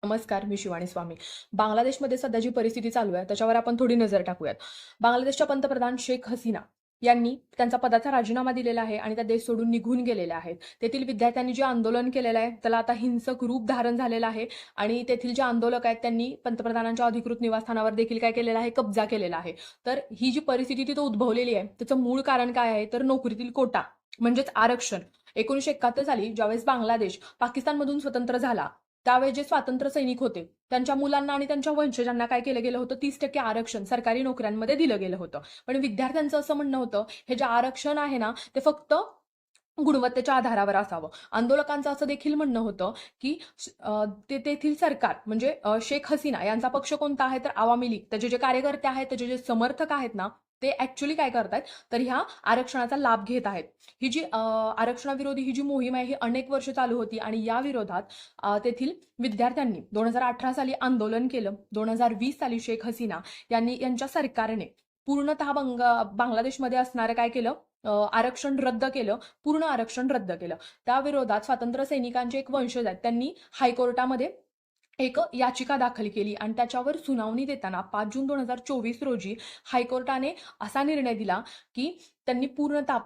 नमस्कार, मी शिवानी स्वामी. बांगलादेशमध्ये सध्या जी परिस्थिती चालू आहे, त्याच्यावर आपण थोडी नजर टाकूयात. बांगलादेशच्या पंतप्रधान शेख हसीना यांनी त्यांचा पदाचा राजीनामा दिलेला आहे आणि त्या देश सोडून निघून गेलेल्या आहेत. तेथील विद्यार्थ्यांनी जे आंदोलन केलेलं आहे, त्याला आता हिंसक रूप धारण झालेलं आहे आणि तेथील जे आंदोलक आहेत, त्यांनी पंतप्रधानांच्या अधिकृत निवासस्थानावर देखील काय केलेलं आहे, कब्जा केलेला आहे. तर ही जी परिस्थिती तिथं उद्भवलेली आहे, त्याचं मूळ कारण काय आहे, तर नोकरीतील कोटा म्हणजेच आरक्षण. 1971 साली ज्यावेळेस बांगलादेश पाकिस्तानमधून स्वतंत्र झाला, त्यावेळी जे स्वातंत्र्य सैनिक होते त्यांच्या मुलांना आणि त्यांच्या वंशजांना काय केलं गेलं होतं, 30% आरक्षण सरकारी नोकऱ्यांमध्ये दिलं गेलं होतं. पण विद्यार्थ्यांचं असं म्हणणं होतं, हे जे आरक्षण आहे ना, ते फक्त गुणवत्तेच्या आधारावर असावं. आंदोलकांचं असं देखील म्हणणं होतं, की ते तेथील सरकार म्हणजे शेख हसीना यांचा पक्ष कोणता आहे, तर आवामी लीग. त्याचे जे कार्यकर्ते आहेत, त्याचे जे समर्थक आहेत ना, ते ऍक्च्युली काय करतायत, तर ह्या आरक्षणाचा लाभ घेत आहेत. ही जी आरक्षणाविरोधी ही जी मोहीम आहे, ही अनेक वर्ष चालू होती आणि या विरोधात तेथील विद्यार्थ्यांनी 2018 साली आंदोलन केलं. 2020 साली शेख हसीना यांच्या सरकारने पूर्णतः बांगलादेशमध्ये असणारं काय केलं, आरक्षण रद्द केलं, पूर्ण आरक्षण रद्द केलं. त्या विरोधात स्वातंत्र्य सैनिकांचे एक वंशज आहेत, त्यांनी हायकोर्टामध्ये एक याचिका दाखल केली आणि त्याच्यावर सुनावणी देताना 5 जून 2024 रोजी हायकोर्टाने असा निर्णय दिला, की त्यांनी पूर्णतः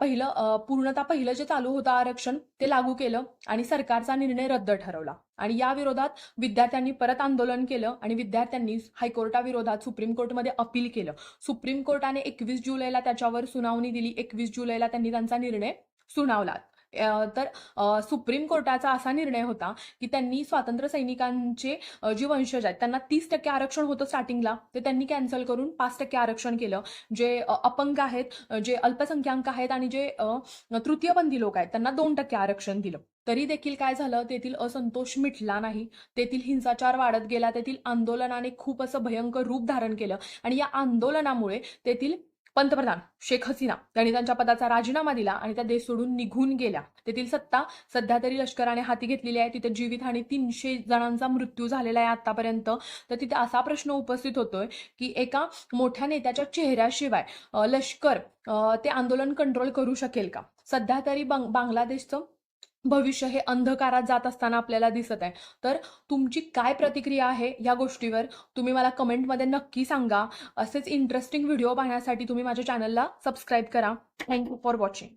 पहिलं जे चालू होतं आरक्षण ते लागू केलं आणि सरकारचा निर्णय रद्द ठरवला. आणि या विरोधात विद्यार्थ्यांनी परत आंदोलन केलं आणि विद्यार्थ्यांनी हायकोर्टाविरोधात सुप्रीम कोर्टमध्ये अपील केलं. सुप्रीम कोर्टाने 21 जुलैला त्याच्यावर सुनावणी दिली. 21 जुलैला त्यांनी त्यांचा निर्णय सुनावला. तर सुप्रीम कोर्टाचा असा निर्णय होता, की त्यांनी स्वातंत्र्य सैनिकांचे जी वंशज आहेत त्यांना 30% आरक्षण होतं स्टार्टिंगला, ते त्यांनी कॅन्सल करून 5% आरक्षण केलं. जे अपंग आहेत, जे अल्पसंख्याक आहेत आणि जे तृतीयपंथी लोक आहेत त्यांना 2% आरक्षण दिलं. तरी देखील काय झालं, तेथील असंतोष मिटला नाही. तेथील हिंसाचार वाढत गेला. तेथील आंदोलनाने खूप असं भयंकर रूप धारण केलं आणि या आंदोलनामुळे तेथील पंतप्रधान शेख हसीना यांनी त्यांच्या पदाचा राजीनामा दिला आणि त्या देश सोडून निघून गेल्या. तेथील सत्ता सध्या तरी लष्कराने हाती घेतलेली आहे. तिथे जीवितहानी 300 जणांचा मृत्यू झालेला आहे आतापर्यंत. तर तिथे असा प्रश्न उपस्थित होतोय, की एका मोठ्या नेत्याच्या चेहऱ्याशिवाय लष्कर ते आंदोलन कंट्रोल करू शकेल का? सध्या तरी बांगलादेशचं भविष्य हे अंधकारात जात असताना आपल्याला दिसत आहे. तर तुमची काय प्रतिक्रिया आहे या गोष्टीवर, तुम्ही मला कमेंटमध्ये नक्की सांगा. असेच इंटरेस्टिंग व्हिडिओ पाहण्यासाठी तुम्ही माझ्या चॅनलला सबस्क्राईब करा. Thank you for watching.